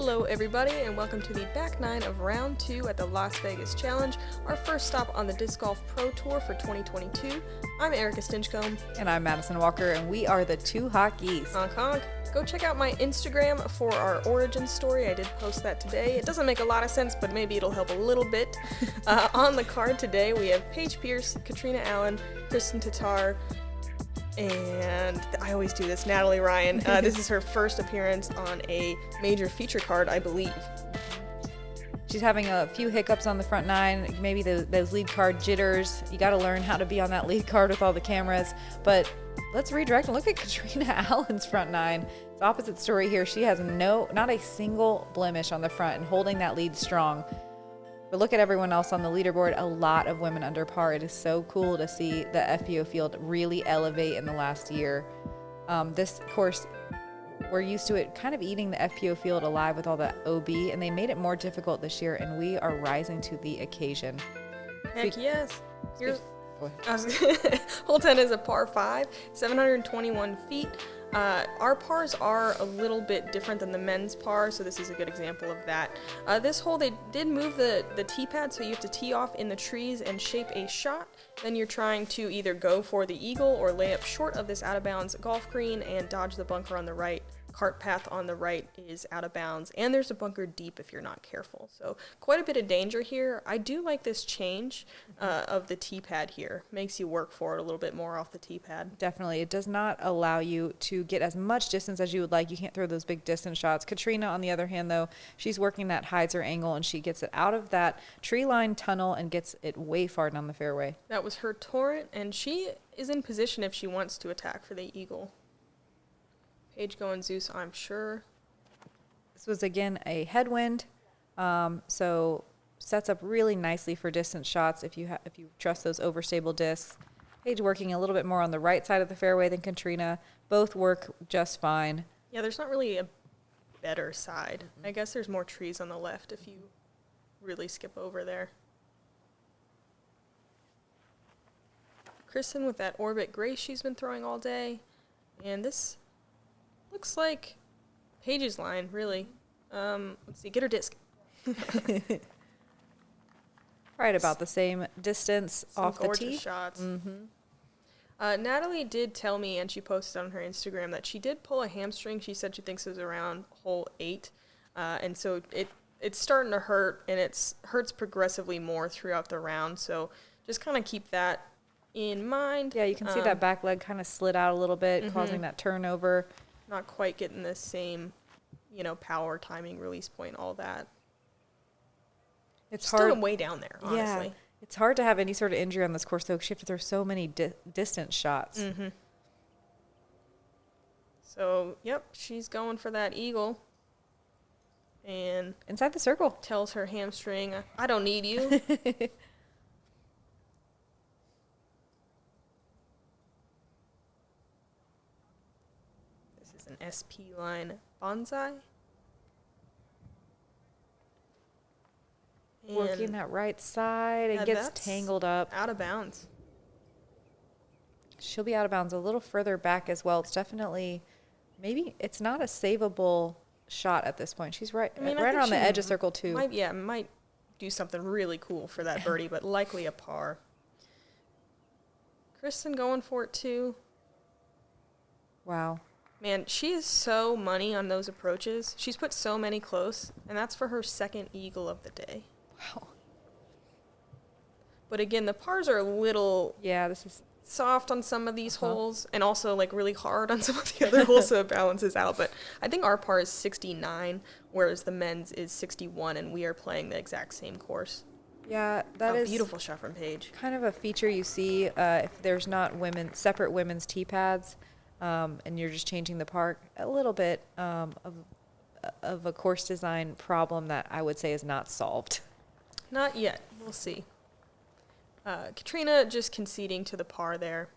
Hello everybody and welcome to the back nine of round 2 at the Las Vegas Challenge, our first stop on the Disc Golf Pro Tour for 2022. I'm Erika Stinchcomb. And I'm Madison Walker, and we are the Two Hot Geese. Honk honk. Go check out my Instagram for our origin story. I did post that today. It doesn't make a lot of sense, but maybe it'll help a little bit. On the card today we have Paige Pierce, Catrina Allen, Kristin Tattar, and I always do this, Natalie Ryan. This is her first appearance on a major feature card, I believe. She's having a few hiccups on the front nine, maybe those lead card jitters. You got to learn how to be on that lead card with all the cameras. But let's redirect and look at Catrina Allen's front nine. It's opposite story here. She has not a single blemish on the front and holding that lead strong. But look at everyone else on the leaderboard, a lot of women under par. It is so cool to see the FPO field really elevate in the last year. This course, we're used to it kind of eating the FPO field alive with all the OB, and they made it more difficult this year, and we are rising to the occasion. Heck yes. Hole 10 is a par 5, 721 feet. Our pars are a little bit different than the men's par, so this is a good example of that. This hole, they did move the tee pad, so you have to tee off in the trees and shape a shot. Then you're trying to either go for the eagle or lay up short of this out-of-bounds golf green and dodge the bunker on the right. Cart path on the right is out of bounds, and there's a bunker deep if you're not careful. So quite a bit of danger here. I do like this change of the tee pad here. Makes you work for it a little bit more off the tee pad. Definitely. It does not allow you to get as much distance as you would like. You can't throw those big distance shots. Catrina, on the other hand, though, she's working that hyzer angle, and she gets it out of that tree line tunnel and gets it way far down the fairway. That was her torrent, and she is in position if she wants to attack for the eagle. Paige going Zeus, I'm sure. This was, again, a headwind, so sets up really nicely for distance shots if you trust those overstable discs. Paige working a little bit more on the right side of the fairway than Catrina. Both work just fine. Yeah, there's not really a better side. I guess there's more trees on the left if you really skip over there. Kristin with that Orbit Grace she's been throwing all day. And this looks like Paige's line, really. Let's see, get her disc. Right about the same distance Some off the tee. gorgeous shots. Natalie did tell me, and she posted on her Instagram, that she did pull a hamstring. She said she thinks it was around hole 8. And so it's starting to hurt, and it hurts progressively more throughout the round. So just kind of keep that in mind. Yeah, you can see that back leg kind of slid out a little bit, causing that turnover. Not quite getting the same, power, timing, release point, all that. It's still hard. Way down there, honestly. Yeah, it's hard to have any sort of injury on this course, though, because you have to throw so many distance shots. So, yep, she's going for that eagle. And inside the circle. Tells her hamstring, I don't need you. This is an SP line bonsai. And working that right side and gets tangled up. Out of bounds. She'll be out of bounds a little further back as well. It's definitely, maybe it's not a savable shot at this point. She's right around the edge of circle 2. Might do something really cool for that birdie, but likely a par. Kristin going for it too. Wow. Man, she is so money on those approaches. She's put so many close, and that's for her second eagle of the day. Wow. But again, the pars are a little this is soft on some of these holes, and also like really hard on some of the other holes, so it balances out. But I think our par is 69, whereas the men's is 61, and we are playing the exact same course. Yeah, that is a beautiful shot from Paige. Kind of a feature you see if there's not separate women's tee pads, and you're just changing the park, a little bit of a course design problem that I would say is not solved. Not yet. We'll see. Catrina just conceding to the par there.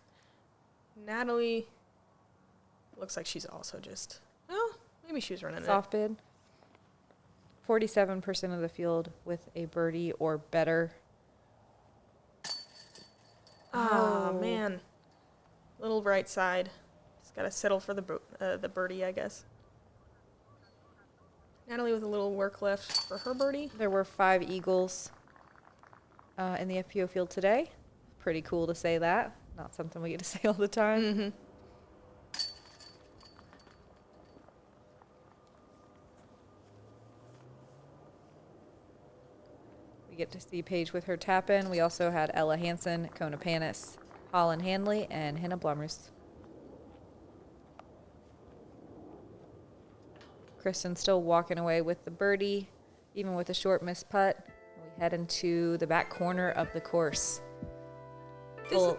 Natalie looks like she's also just, maybe she was running soft bid. 47% of the field with a birdie or better. Oh, man. Little right side. Just got to settle for the birdie, I guess. Natalie with a little work left for her birdie. There were 5 eagles in the FPO field today. Pretty cool to say that. Not something we get to say all the time. Mm-hmm. We get to see Paige with her tap in. We also had Ella Hansen, Kona Panis, Holland Hanley, and Hannah Blumrus. Kristin still walking away with the birdie, even with a short missed putt. We head into the back corner of the course. This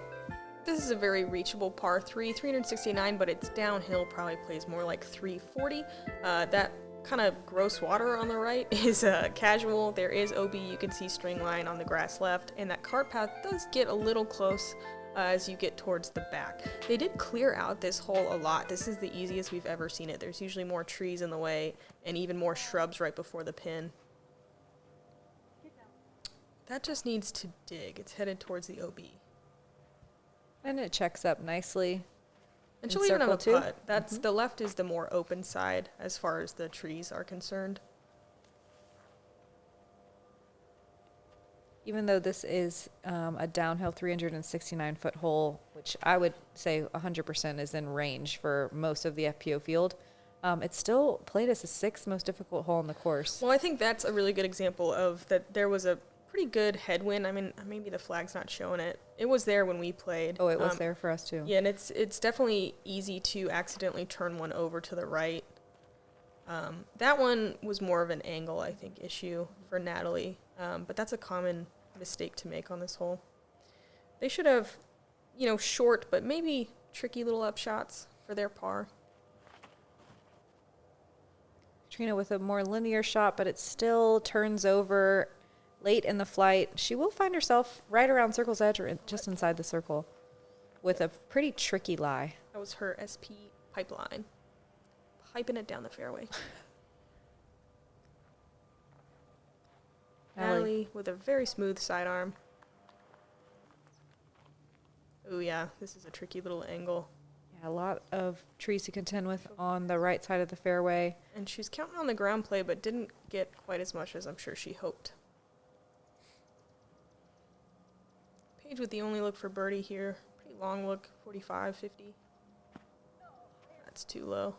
is a very reachable par 3, 369, but it's downhill, probably plays more like 340. That kind of gross water on the right is casual. There is OB, you can see string line on the grass left, and that cart path does get a little close as you get towards the back. They did clear out this hole a lot. This is the easiest we've ever seen it. There's usually more trees in the way and even more shrubs right before the pin. That just needs to dig. It's headed towards the OB. And it checks up nicely. And she'll even have a putt. That's the left is the more open side as far as the trees are concerned. Even though this is a downhill 369-foot hole, which I would say 100% is in range for most of the FPO field, it's still played as the 6th most difficult hole in the course. Well, I think that's a really good example of that there was a pretty good headwind. I mean, maybe the flag's not showing it. It was there when we played. Oh, it was there for us too. Yeah, and it's definitely easy to accidentally turn one over to the right. That one was more of an angle, I think, issue for Natalie. But that's a common mistake to make on this hole. They should have, short but maybe tricky little up shots for their par. Catrina with a more linear shot, but it still turns over late in the flight. She will find herself right around circle's edge or just inside the circle with a pretty tricky lie. That was her SP pipeline. Piping it down the fairway. Natalie with a very smooth sidearm. Oh yeah, this is a tricky little angle. Yeah, a lot of trees to contend with on the right side of the fairway. And she's counting on the ground play, but didn't get quite as much as I'm sure she hoped. Paige with the only look for birdie here. Pretty long look, 45, 50. That's too low.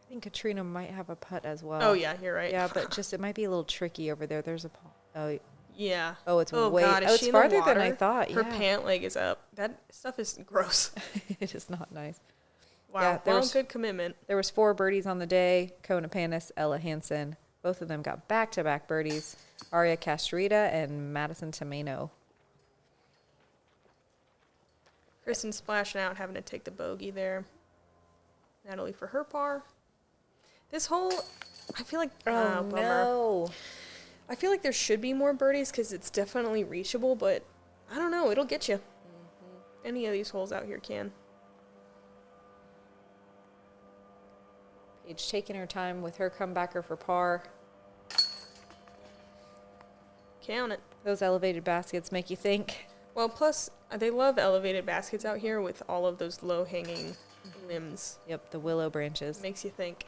I think Catrina might have a putt as well. Oh, yeah, you're right. Yeah, but just it might be a little tricky over there. There's a oh yeah. Oh, it's oh, way. God, Oh, it's farther than I thought. Her yeah. pant leg is up. That stuff is gross. It is not nice. Wow. Yeah, well, good commitment. There was 4 birdies on the day. Kona Panis, Ella Hansen. Both of them got back-to-back birdies. Aria Castrita and Madison Tomeno. Kristin splashing out, having to take the bogey there. Natalie for her par. This hole, I feel like... Oh, bummer. no. I feel like there should be more birdies because it's definitely reachable, but I don't know. It'll get you. Mm-hmm. Any of these holes out here can. Paige taking her time with her comebacker for par. Count it. Those elevated baskets make you think. Well, plus, they love elevated baskets out here with all of those low-hanging limbs. Yep, the willow branches. Makes you think.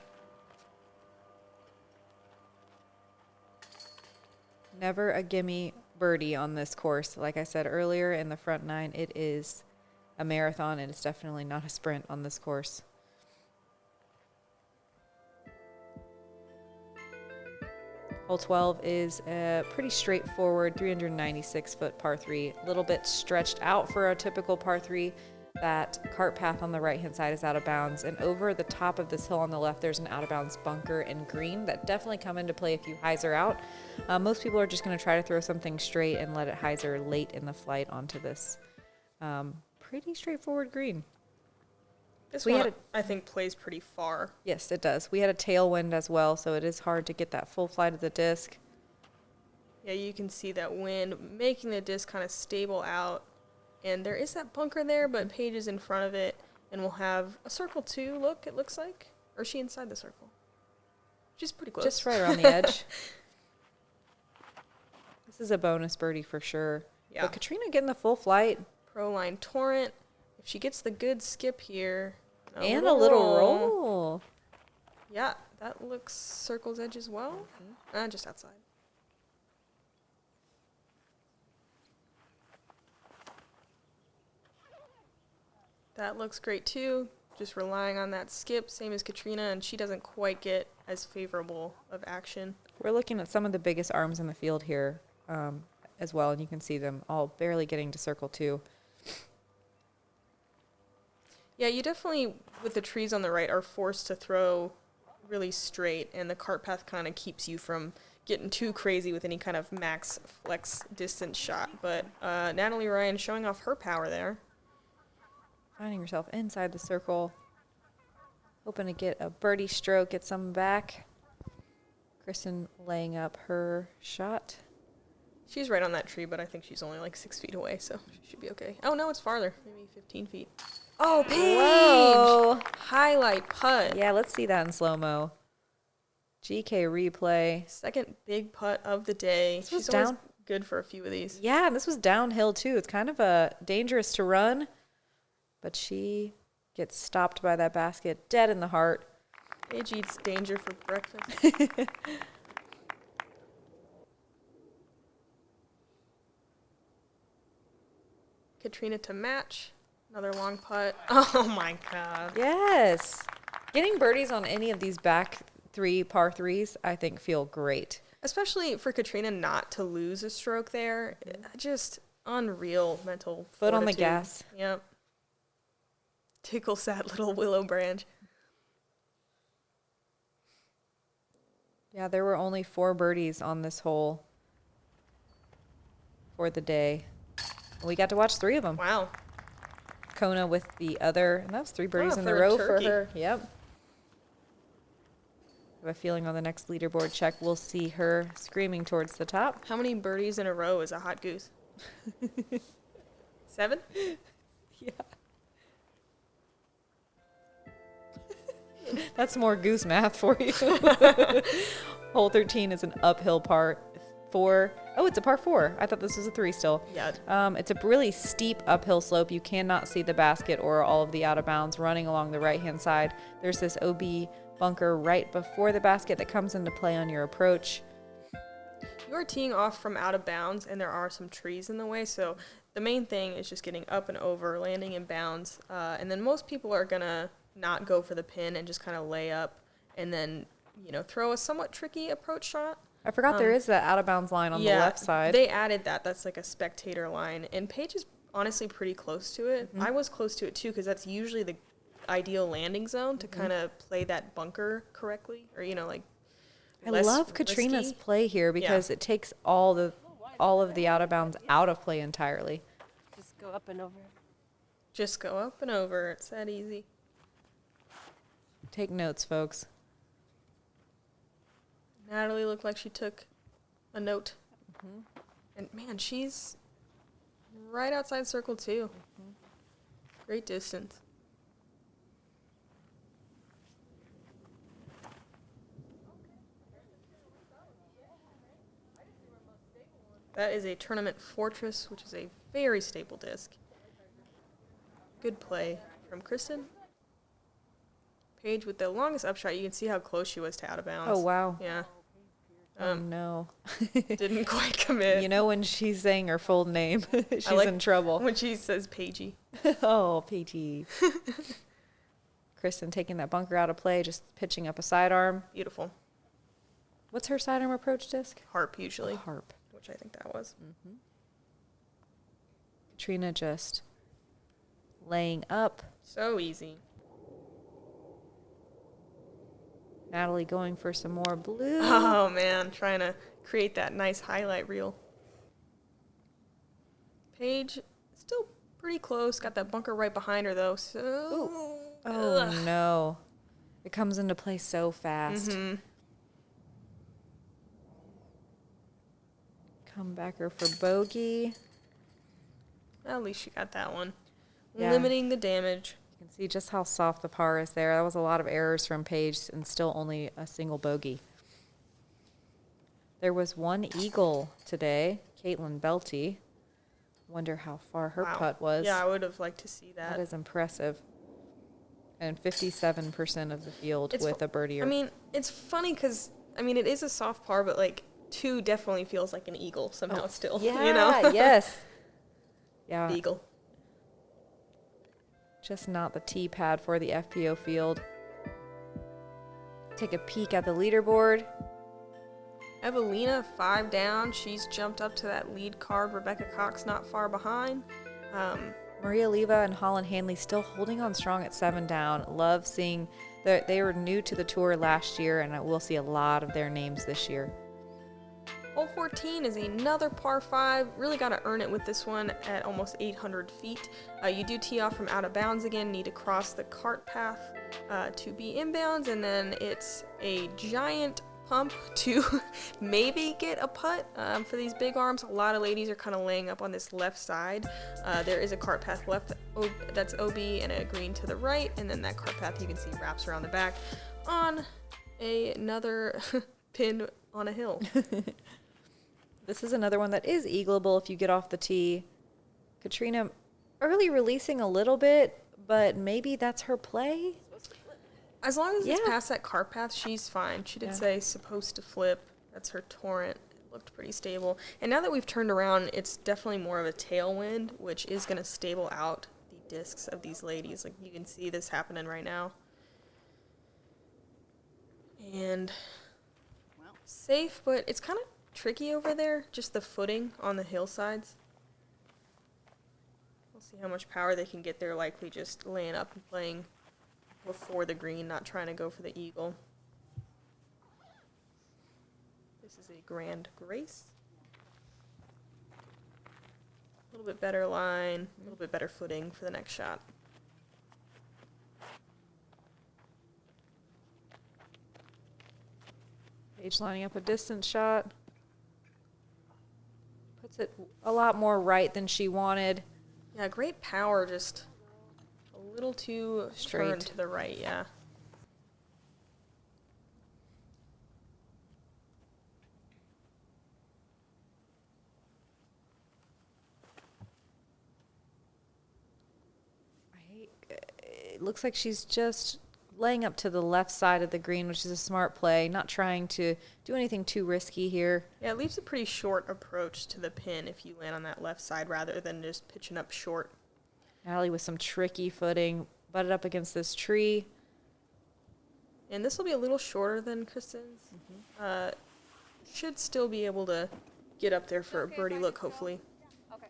Never a gimme birdie on this course. Like I said earlier, in the front 9, it is a marathon, and it's definitely not a sprint on this course. Hole 12 is a pretty straightforward 396-foot par 3. A little bit stretched out for a typical par 3. That cart path on the right-hand side is out of bounds. And over the top of this hill on the left, there's an out-of-bounds bunker and green that definitely come into play if you hyzer out. Most people are just going to try to throw something straight and let it hyzer late in the flight onto this pretty straightforward green. This one, I think, plays pretty far. Yes, it does. We had a tailwind as well, so it is hard to get that full flight of the disc. Yeah, you can see that wind making the disc kind of stable out. And there is that bunker there, but Paige is in front of it. And we'll have a circle 2 look, it looks like. Or is she inside the circle? She's pretty close. Just right around the edge. This is a bonus birdie for sure. Yeah. But Catrina getting the full flight. Pro line torrent. If she gets the good skip here. And a little roll. Yeah, That looks circle's edge as well. Just outside. That looks great too. Just relying on that skip, same as Catrina, and she doesn't quite get as favorable of action. We're looking at some of the biggest arms in the field here as well, and you can see them all barely getting to circle 2. Yeah, you definitely, with the trees on the right, are forced to throw really straight, and the cart path kind of keeps you from getting too crazy with any kind of max flex distance shot. But Natalie Ryan showing off her power there. Finding herself inside the circle, hoping to get a birdie stroke, get some back. Kristin laying up her shot. She's right on that tree, but I think she's only like 6 feet away, so she should be okay. Oh, no, it's farther. Maybe 15 feet. Oh, Paige! Whoa. Highlight putt. Yeah, let's see that in slow-mo. GK replay. Second big putt of the day. This was She's always down. good for a few of these. Yeah, and this was downhill, too. It's kind of dangerous to run, but she gets stopped by that basket dead in the heart. Paige eats danger for breakfast. Catrina to match. Another long putt. Oh my God. Yes. Getting birdies on any of these back 3 par 3s, I think, feel great. Especially for Catrina not to lose a stroke there. Just unreal mental Foot on the fortitude. gas. Yep. Tickles that little willow branch. Yeah, there were only 4 birdies on this hole for the day. We got to watch 3 of them. Wow. Kona with the other, and that was 3 birdies in for a a row turkey. for her. Yep. I have a feeling on the next leaderboard check, we'll see her screaming towards the top. How many birdies in a row is a hot goose? 7? Yeah. That's more goose math for you. Hole 13 is an uphill par 4. Oh, it's a par 4. I thought this was a 3 still. Yeah. It's a really steep uphill slope. You cannot see the basket or all of the out of bounds running along the right-hand side. There's this OB bunker right before the basket that comes into play on your approach. You are teeing off from out of bounds, and there are some trees in the way, so the main thing is just getting up and over, landing in bounds, and then most people are going to not go for the pin and just kind of lay up and then, throw a somewhat tricky approach shot. I forgot there is that out of bounds line on the left side. They added that. That's like a spectator line, and Paige is honestly pretty close to it. I was close to it, too, because that's usually the ideal landing zone to kind of play that bunker correctly, or I love Katrina's risky. play here because it takes all of the out of bounds out of play entirely. Just go up and over. Just go up and over. It's that easy. Take notes, folks. Natalie looked like she took a note. And man, she's right outside circle 2. Great distance. That is a Tournament Fortress, which is a very stable disc. Good play from Kristin. Paige with the longest upshot. You can see how close she was to out of bounds. Oh, wow. Yeah. Oh, no. Didn't quite commit. You know when she's saying her full name, she's like in trouble. When she says Paigey. Oh, Paige. Kristin taking that bunker out of play, just pitching up a sidearm. Beautiful. What's her sidearm approach disc? Harp, usually. Harp. Which I think that was. Catrina just laying up. So easy. Natalie going for some more blue. Oh, man. Trying to create that nice highlight reel. Paige, still pretty close. Got that bunker right behind her, though. So. Oh, no. It comes into play so fast. Comebacker for bogey. At least she got that one. Yeah. Limiting the damage. You can see just how soft the par is there. That was a lot of errors from Paige and still only a single bogey. There was one eagle today, Caitlin Belty. Wonder how far her putt was. Yeah, I would have liked to see that. That is impressive. And 57% of the field with a birdie. I mean, it's funny because, I mean, it is a soft par, but, like, 2 definitely feels like an eagle somehow still. Yeah, you know? yes. Yeah. Eagle. Just not the tee pad for the FPO field. Take a peek at the leaderboard. Evelina, 5 down. She's jumped up to that lead card. Rebecca Cox not far behind. Maria Leva and Holland Hanley still holding on strong at 7 down. Love seeing that they were new to the tour last year, and we'll see a lot of their names this year. Hole 14 is another par 5. Really got to earn it with this one at almost 800 feet. You do tee off from out of bounds again. Need to cross the cart path to be inbounds, and then it's a giant pump to maybe get a putt for these big arms. A lot of ladies are kind of laying up on this left side. There is a cart path left that's OB and a green to the right, and then that cart path you can see wraps around the back on another pin on a hill. This is another one that is eagleable if you get off the tee. Catrina early releasing a little bit, but maybe that's her play. As long as it's past that cart path, she's fine. She did say supposed to flip. That's her torrent. It looked pretty stable. And now that we've turned around, it's definitely more of a tailwind, which is going to stable out the discs of these ladies. Like, you can see this happening right now. And safe, but it's kind of tricky over there, just the footing on the hillsides. We'll see how much power they can get there, likely just laying up and playing before the green, not trying to go for the eagle. This is a Grand Grace. A little bit better line, a little bit better footing for the next shot. Paige lining up a distance shot. Puts it a lot more right than she wanted. Yeah, great power, just a little too Straight turned to the right, yeah. It looks like she's just laying up to the left side of the green, which is a smart play, not trying to do anything too risky here. Yeah, it leaves a pretty short approach to the pin if you land on that left side rather than just pitching up short. Natalie with some tricky footing, butted up against this tree. And this will be a little shorter than Kristin's. Should still be able to get up there for a birdie look, hopefully. Okay.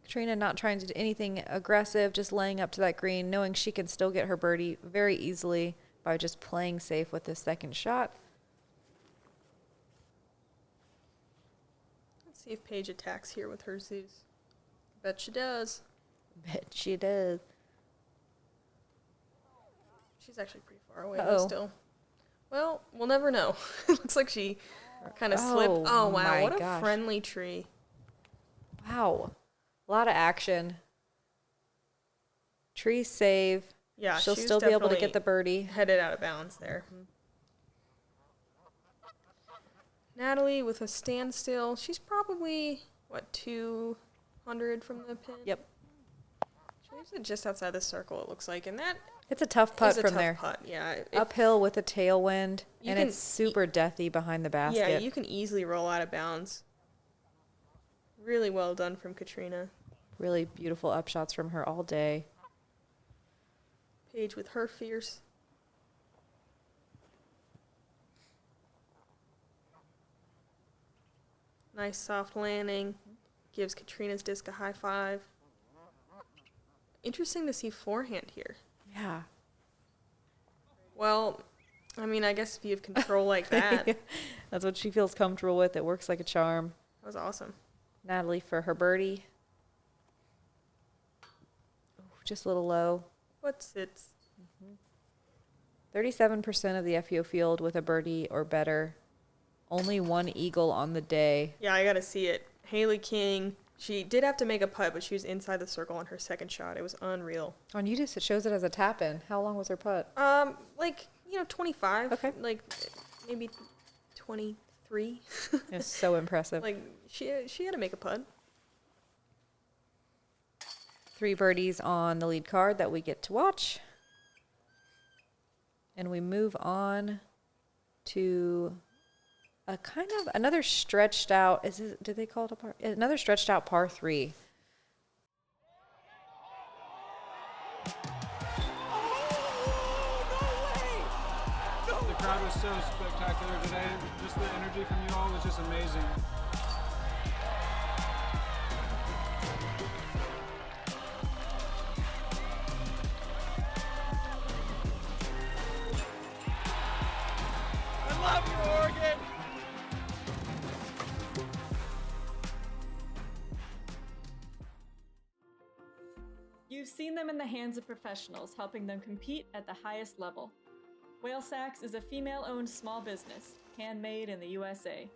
Catrina not trying to do anything aggressive, just laying up to that green, knowing she can still get her birdie very easily by just playing safe with this second shot. Let's see if Paige attacks here with her Zeus. Bet she does. Bet she does. She's actually pretty far away though still. Well, we'll never know. Looks like she kind of slipped. Oh, wow. What a friendly tree. Wow. A lot of action. Tree save. Yeah, she'll still be able to get the birdie. Headed out of bounds there. Natalie with a standstill. She's probably, what, 200 from the pin? Yep. She leaves it just outside the circle, it looks like. And that It's a tough putt is a from tough there. putt, yeah. Uphill with a tailwind, and it's super deathy behind the basket. Yeah, you can easily roll out of bounds. Really well done from Catrina. Really beautiful upshots from her all day. Paige with her fierce. Nice soft landing. Gives Catrina's disc a high five. Interesting to see forehand here. Yeah. Well, I mean, I guess if you have control like that. That's what she feels comfortable with. It works like a charm. That was awesome. Natalie for her birdie. Ooh, just a little low. What sits? 37% of the FPO field with a birdie or better. Only one eagle on the day. Yeah, I got to see it. Haley King. She did have to make a putt, but she was inside the circle on her second shot. It was unreal. On YouTube, it shows it as a tap-in. How long was her putt? 25. Okay. Like, maybe 23 3. It's so impressive. Like, she had to make a putt. 3 birdies on the lead card that we get to watch. And we move on to a kind of another stretched out, did they call it a par? Another stretched out par 3. The crowd was so spectacular today. Just the energy from you all was just amazing. I love you, Oregon! You've seen them in the hands of professionals, helping them compete at the highest level. Whale Sacks is a female-owned small business, handmade in the USA.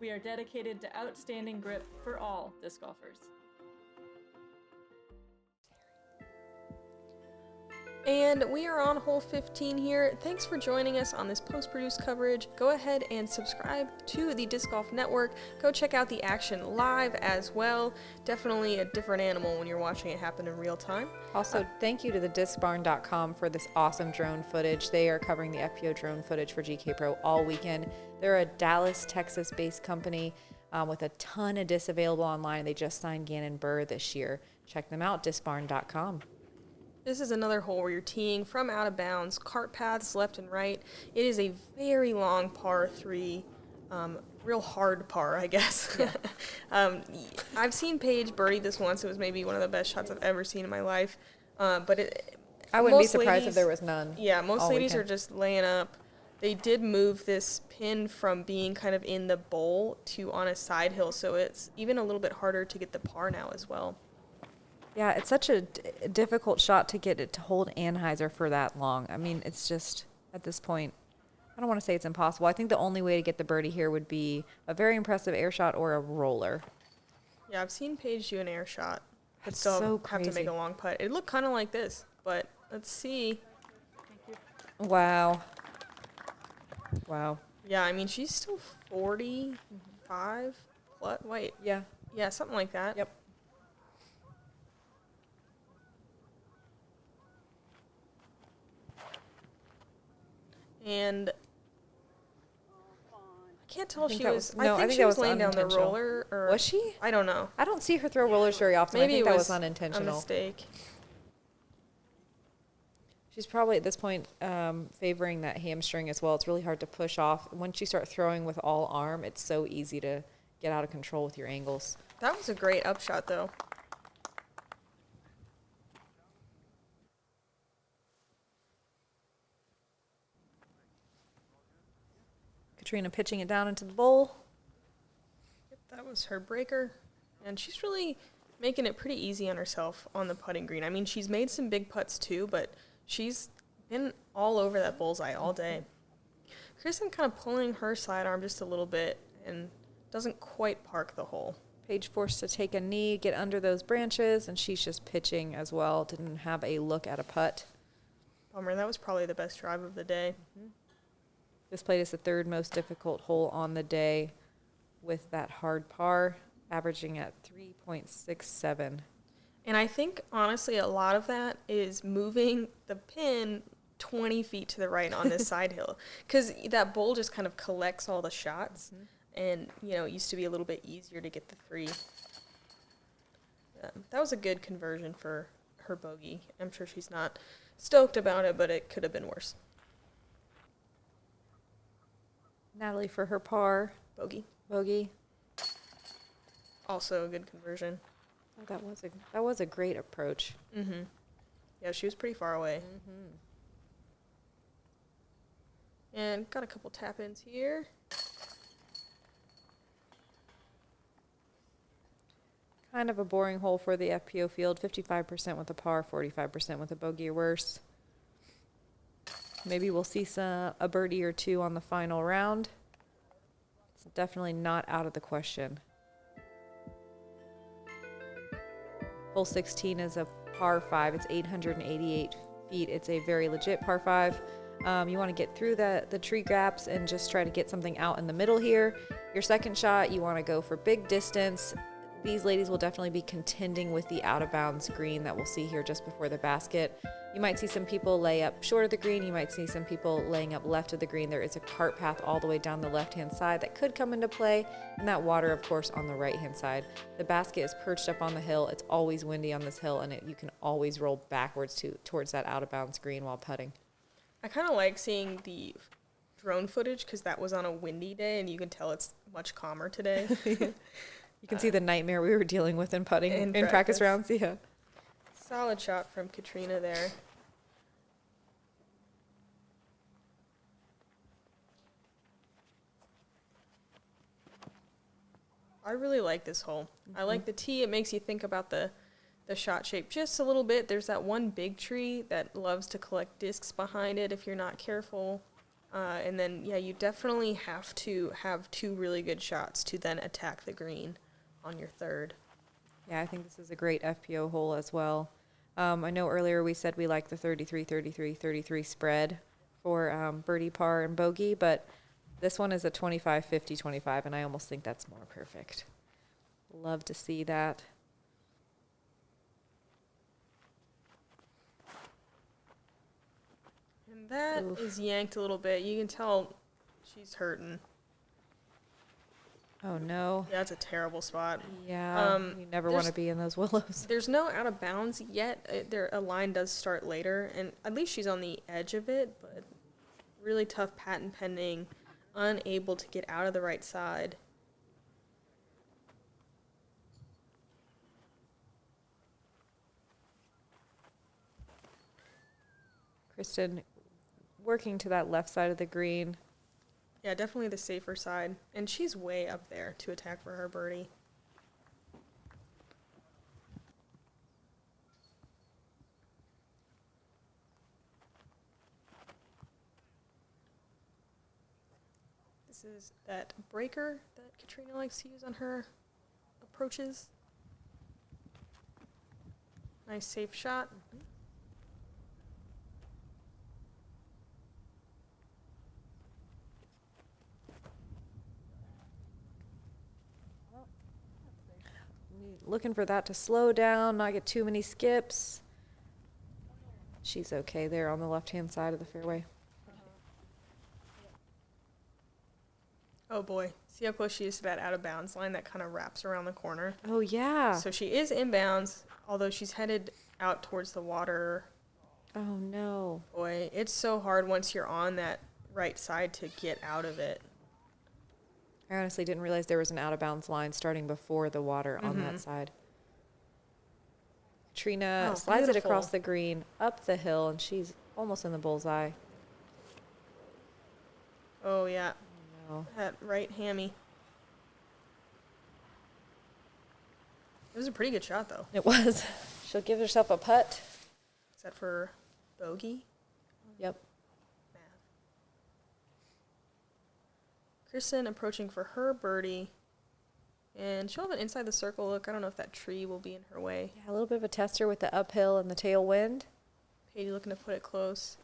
We are dedicated to outstanding grip for all disc golfers. And we are on hole 15 here. Thanks for joining us on this post-produced coverage. Go ahead and subscribe to the Disc Golf Network. Go check out the action live as well. Definitely a different animal when you're watching it happen in real time. Also, thank you to the discbarn.com for this awesome drone footage. They are covering the FPO drone footage for GKPRO all weekend. They're a Dallas, Texas-based company with a ton of discs available online. They just signed Gannon Burr this year. Check them out, discbarn.com. This is another hole where you're teeing from out of bounds, cart paths left and right. It is a very long par 3, real hard par, I guess. Yeah. I've seen Paige birdie this once. It was maybe one of the best shots I've ever seen in my life. But I wouldn't be surprised if there was none. Yeah, most ladies are just laying up. They did move this pin from being kind of in the bowl to on a side hill, so it's even a little bit harder to get the par now as well. Yeah, it's such a difficult shot to get it to hold Anheuser for that long. I mean, it's just, at this point, I don't want to say it's impossible. I think the only way to get the birdie here would be a very impressive air shot or a roller. Yeah, I've seen Paige do an air shot, but That's still so have to crazy. make a long putt. It looked kind of like this, but let's see. Wow. Wow. Yeah, I mean, she's still 45 plus. Wait. Yeah. Yeah, something like that. Yep. And I can't tell if think she that was. was- no, I think she that was was laying down the unintentional. roller. Or Was she? I don't know. I don't see her throw rollers very often. Maybe I think it that was was unintentional. a mistake. She's probably at this point favoring that hamstring as well. It's really hard to push off. Once you start throwing with all arm, it's so easy to get out of control with your angles. That was a great upshot, though. Catrina pitching it down into the bowl. Yep, that was her breaker. And she's really making it pretty easy on herself on the putting green. I mean, she's made some big putts too, but she's been all over that bullseye all day. Kristin kind of pulling her sidearm just a little bit and doesn't quite park the hole. Paige forced to take a knee, get under those branches, and she's just pitching as well. Didn't have a look at a putt. Bummer, that was probably the best drive of the day. This played is the third most difficult hole on the day with that hard par, averaging at 3.67. And I think, honestly, a lot of that is moving the pin 20 feet to the right on this side hill. Because that bowl just kind of collects all the shots. And, you know, it used to be a little bit easier to get the 3. That was a good conversion for her bogey. I'm sure she's not stoked about it, but it could have been worse. Natalie for her par. Bogey. Also a good conversion. Oh, that was a great approach. Mm-hmm. Yeah, she was pretty far away. And got a couple tap-ins here. Kind of a boring hole for the FPO field. 55% with a par, 45% with a bogey or worse. Maybe we'll see a birdie or two on the final round. It's definitely not out of the question. Hole 16 is a par 5. It's 888 feet. It's a very legit par 5. You want to get through the tree gaps and just try to get something out in the middle here. Your second shot, you want to go for big distance. These ladies will definitely be contending with the out of bounds green that we'll see here just before the basket. You might see some people lay up short of the green. You might see some people laying up left of the green. There is a cart path all the way down the left-hand side that could come into play, and that water, of course, on the right-hand side. The basket is perched up on the hill. It's always windy on this hill, and you can always roll backwards towards that out of bounds green while putting. I kind of like seeing the drone footage because that was on a windy day, and you can tell it's much calmer today. You can see the nightmare we were dealing with in putting in practice rounds. Yeah. Solid shot from Catrina there. I really like this hole. I like the tee. It makes you think about the shot shape just a little bit. There's that one big tree that loves to collect discs behind it if you're not careful. And then, yeah, you definitely have to have two really good shots to then attack the green on your third. Yeah, I think this is a great FPO hole as well. I know earlier we said we like the 33-33-33 spread for birdie, par, and bogey, but this one is a 25-50-25, and I almost think that's more perfect. Love to see that. And that is yanked a little bit. You can tell she's hurting. Oh, no. Yeah, that's a terrible spot. Yeah, you never want to be in those willows. There's no out of bounds yet. A line does start later, and at least she's on the edge of it, but really tough patent pending, unable to get out of the right side. Kristin working to that left side of the green. Yeah, definitely the safer side. And she's way up there to attack for her birdie. This is that breaker that Catrina likes to use on her approaches. Nice safe shot. Looking for that to slow down, not get too many skips. She's okay there on the left-hand side of the fairway. Oh boy. See how close she is to that out of bounds line that kind of wraps around the corner? Oh, yeah. So she is inbounds, although she's headed out towards the water. Oh, no. Boy, it's so hard once you're on that right side to get out of it. I honestly didn't realize there was an out-of-bounds line starting before the water on that side. Catrina slides it across the green, up the hill, and she's almost in the bullseye. Oh, yeah. No. That right hammy. It was a pretty good shot, though. It was. She'll give herself a putt. Is that for bogey? Yep. Kristin approaching for her birdie. And she'll have an inside the circle look. I don't know if that tree will be in her way. Yeah, a little bit of a tester with the uphill and the tailwind. Paige looking to put it close.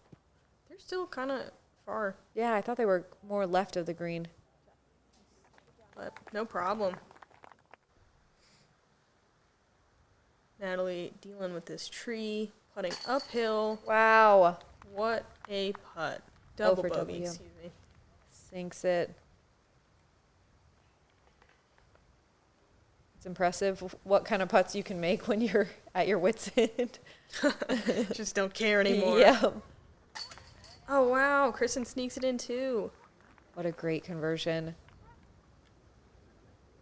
They're still kind of far. Yeah, I thought they were more left of the green. But no problem. Natalie dealing with this tree, putting uphill. Wow. What a putt. Double for bogey, W. excuse me. Sinks it. It's impressive what kind of putts you can make when you're at your wit's end. Just don't care anymore. Yeah. Oh, wow. Kristin sneaks it in, too. What a great conversion.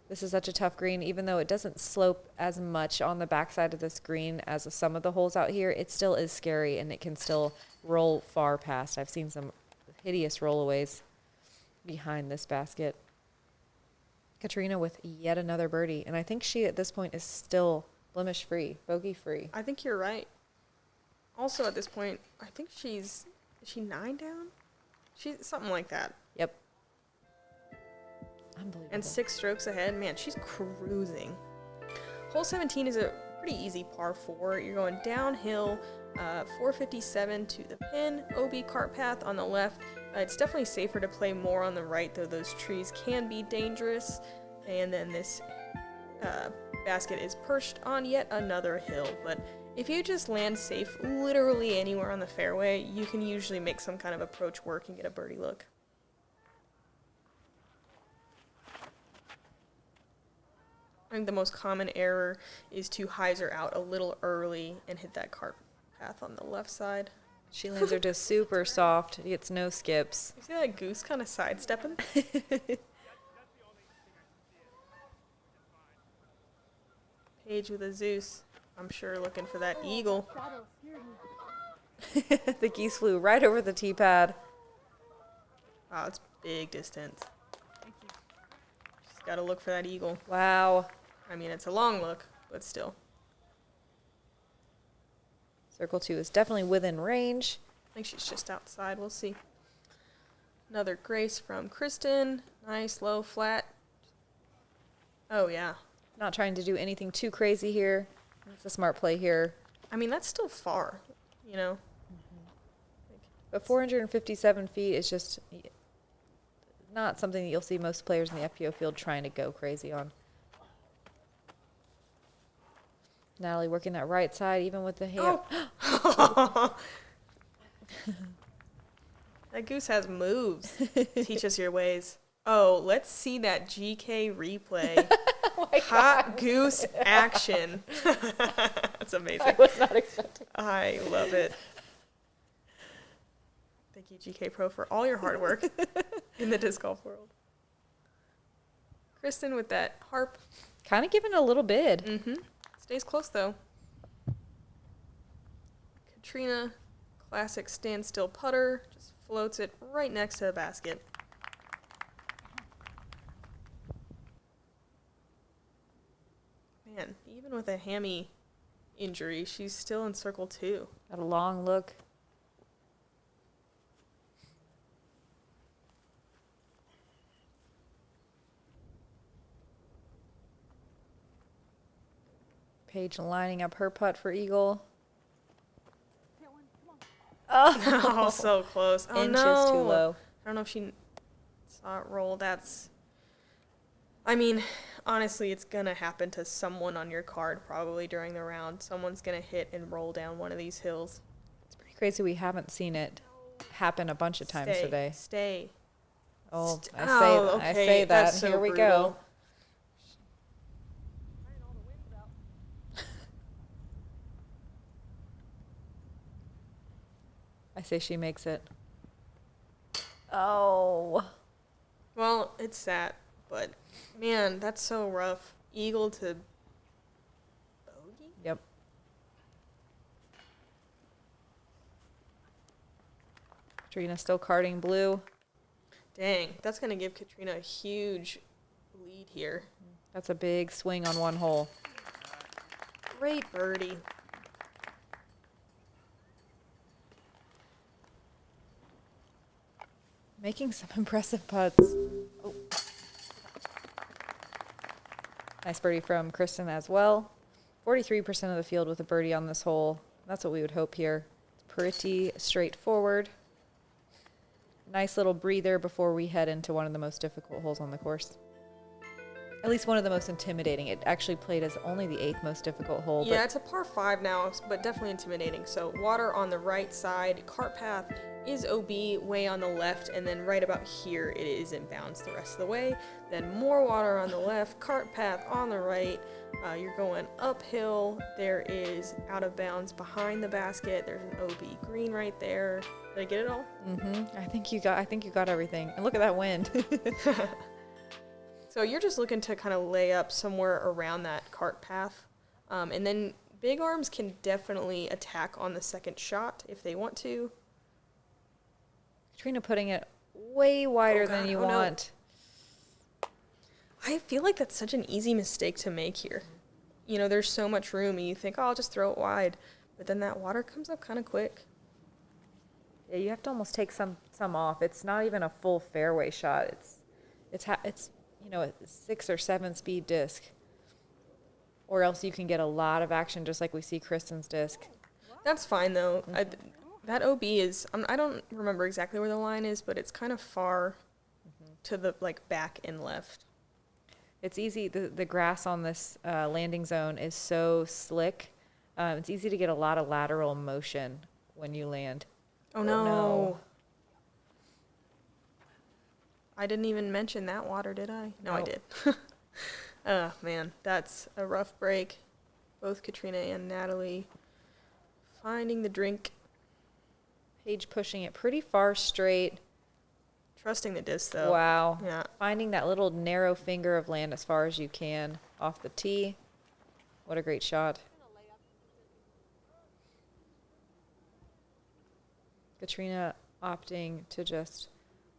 This is such a tough green. Even though it doesn't slope as much on the backside of this green as some of the holes out here, it still is scary, and it can still roll far past. I've seen some hideous rollaways behind this basket. Catrina with yet another birdie, and I think she at this point is still blemish free, bogey free. I think you're right. Also at this point, I think is she 9 down? She's something like that. Yep. Unbelievable. And 6 strokes ahead. Man, she's cruising. Hole 17 is a pretty easy par 4. You're going downhill 457 to the pin, OB cart path on the left. It's definitely safer to play more on the right, though those trees can be dangerous. And then this basket is perched on yet another hill, but if you just land safe literally anywhere on the fairway, you can usually make some kind of approach work and get a birdie look. I think the most common error is to hyzer out a little early and hit that cart path on the left side. She lands her just super soft. Gets no skips. You see that goose kind of sidestepping? Paige with a Zeus. I'm sure looking for that eagle. The geese flew right over the tee pad. Wow, it's big distance. Just gotta look for that eagle. Wow. I mean, it's a long look, but still. Circle 2 is definitely within range. I think she's just outside. We'll see. Another grace from Kristin. Nice, low, flat. Oh, yeah. Not trying to do anything too crazy here. It's a smart play here. I mean, that's still far, you know? But 457 feet is just not something that you'll see most players in the FPO field trying to go crazy on. Natalie working that right side, even with the hand. Oh. That goose has moves. Teach us your ways. Oh, let's see that GK replay. Oh Hot goose action. That's amazing. I was not expecting. I love it. Thank you, GKPRO, for all your hard work in the disc golf world. Kristin with that harp. Kind of giving a little bid. Mm-hmm. Stays close, though. Catrina, classic standstill putter. Just floats it right next to the basket. Man, even with a hammy injury, she's still in circle 2. Got a long look. Paige lining up her putt for eagle. Oh, so close. Oh, Inches no. too low. I don't know if she saw it roll. I mean, honestly, it's going to happen to someone on your card probably during the round. Someone's going to hit and roll down one of these hills. It's pretty crazy we haven't seen it happen a bunch of times today. Stay. Oh, Okay. I say that. That's so Here we brutal. go. I say she makes it. Oh. Well, it's sat, but man, that's so rough. Eagle to bogey? Yep. Katrina still carding blue. Dang, that's going to give Catrina a huge lead here. That's a big swing on one hole. Great birdie. Making some impressive putts. Oh. Nice birdie from Kristin as well. 43% of the field with a birdie on this hole. That's what we would hope here. It's pretty straightforward. Nice little breather before we head into one of the most difficult holes on the course. At least one of the most intimidating. It actually played as only the 8th most difficult hole. Yeah, it's a par 5 now, but definitely intimidating. So water on the right side, cart path is OB way on the left, and then right about here it is in bounds the rest of the way. Then more water on the left, cart path on the right. You're going uphill. There is out of bounds behind the basket. There's an OB green right there. Did I get it all? Mm-hmm. I think you got everything. And look at that wind. So you're just looking to kind of lay up somewhere around that cart path. And then big arms can definitely attack on the second shot if they want to. Katrina putting it way wider than you want. No. I feel like that's such an easy mistake to make here. You know, there's so much room, and you think, oh, I'll just throw it wide. But then that water comes up kind of quick. Yeah, you have to almost take some off. It's not even a full fairway shot. It's you know, a 6 or 7 speed disc. Or else you can get a lot of action just like we see Kristin's disc. That's fine though. That OB is, I don't remember exactly where the line is, but it's kind of far to the back and left. It's easy. The grass on this landing zone is so slick. It's easy to get a lot of lateral motion when you land. Oh no. I didn't even mention that water, did I? No, I did. Oh man, that's a rough break. Both Catrina and Natalie finding the drink. Paige pushing it pretty far straight. Trusting the disc though. Wow. Yeah. Finding that little narrow finger of land as far as you can off the tee. What a great shot. Catrina opting to just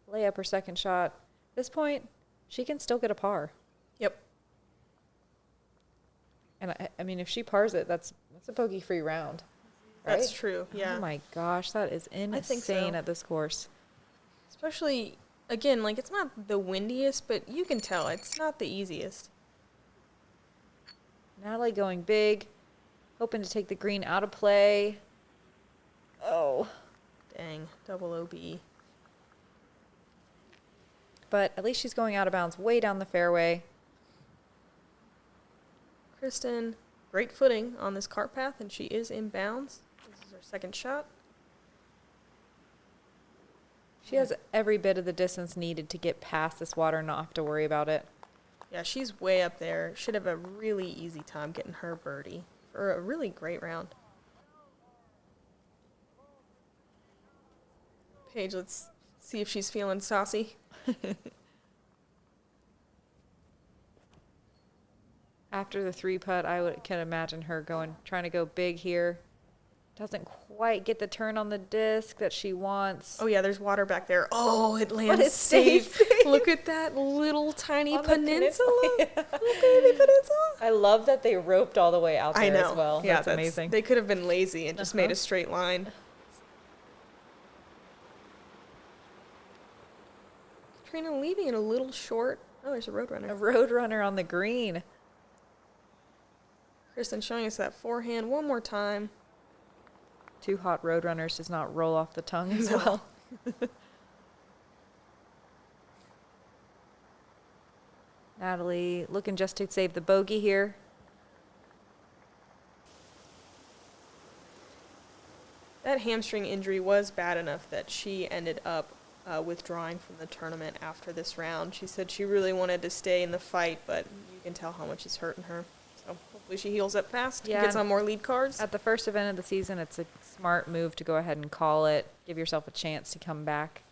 lay up her second shot. At this point, she can still get a par. Yep. And I mean, if she pars it, that's a bogey-free round. Right? That's true, yeah. Oh my gosh, that is insane think so. at this course. Especially, again, it's not the windiest, but you can tell it's not the easiest. Natalie going big, hoping to take the green out of play. Oh. Dang, double OB. But at least she's going out of bounds way down the fairway. Kristin, great footing on this cart path, and she is in bounds. This is her second shot. She has every bit of the distance needed to get past this water and not have to worry about it. Yeah, she's way up there. Should have a really easy time getting her birdie for a really great round. Paige, let's see if she's feeling saucy. After the 3-putt, can imagine her trying to go big here. Doesn't quite get the turn on the disc that she wants. Oh yeah, there's water back there. Oh, it lands it stays safe. Look at that little tiny On the peninsula. peninsula. Little baby peninsula. I love that they roped all the way out there I know. as well. Yeah, that's amazing. They could have been lazy and just made a straight line. Catrina leaving it a little short. Oh, there's a roadrunner. A roadrunner on the green. Kristin showing us that forehand one more time. Two hot roadrunners does not roll off the tongue as well. Natalie looking just to save the bogey here. That hamstring injury was bad enough that she ended up withdrawing from the tournament after this round. She said she really wanted to stay in the fight, but you can tell how much it's hurting her. So hopefully she heals up fast, Yeah, gets on more lead cards. At the first event of the season, it's a smart move to go ahead and call it. Give yourself a chance to come back.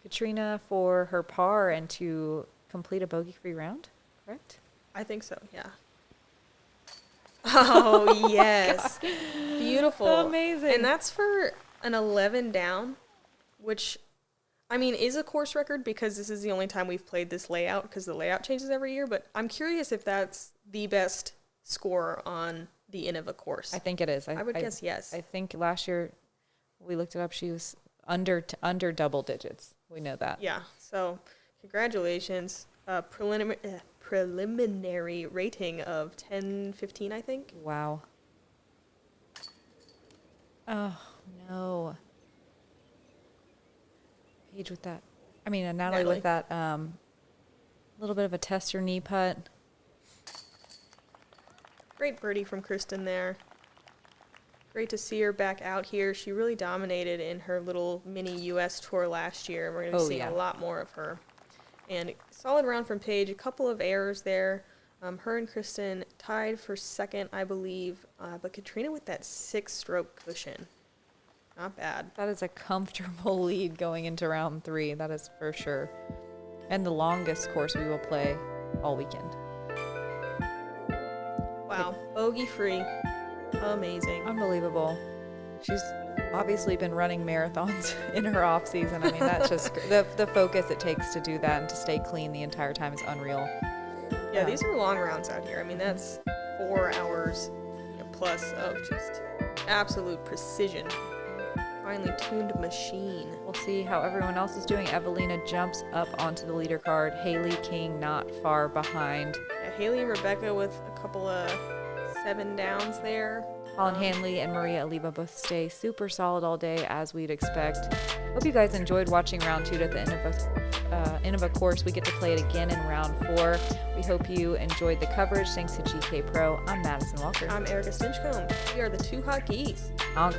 Catrina for her par and to complete a bogey-free round, correct? I think so, yeah. Oh, yes. Beautiful. Amazing. And that's for an 11 down, which, I mean, is a course record because this is the only time we've played this layout because the layout changes every year. But I'm curious if that's the best score on the Innova course. I think it is. I would guess yes. I think last year we looked it up. She was under double digits. We know that. Yeah. So congratulations. Preliminary rating of 10-15, I think. Wow. Oh, no. Paige with that. I mean, Natalie with that little bit of a tester knee putt. Great birdie from Kristin there. Great to see her back out here. She really dominated in her little mini U.S. tour last year. We're going to be seeing a lot more of her. And solid round from Paige. A couple of errors there. Her and Kristin tied for second, I believe. But Catrina with that 6-stroke cushion. Not bad. That is a comfortable lead going into round 3. That is for sure. And the longest course we will play all weekend. Wow. Bogey-free. Amazing. Unbelievable. She's obviously been running marathons in her off season. I mean, that's just the focus it takes to do that and to stay clean the entire time is unreal. Yeah, these are long rounds out here. I mean, that's 4 hours plus of just absolute precision. Finely tuned machine. We'll see how everyone else is doing. Evelina jumps up onto the leader card. Haley King not far behind. Yeah, Haley and Rebecca with a couple of 7 downs there. Colin Hanley and Maria Oliva both stay super solid all day, as we'd expect. Hope you guys enjoyed watching round 2 at the Innova course. We get to play it again in round 4. We hope you enjoyed the coverage. Thanks to GKPRO. I'm Madison Walker. I'm Erika Stinchcomb. We are the Two Hot Geese. Honk.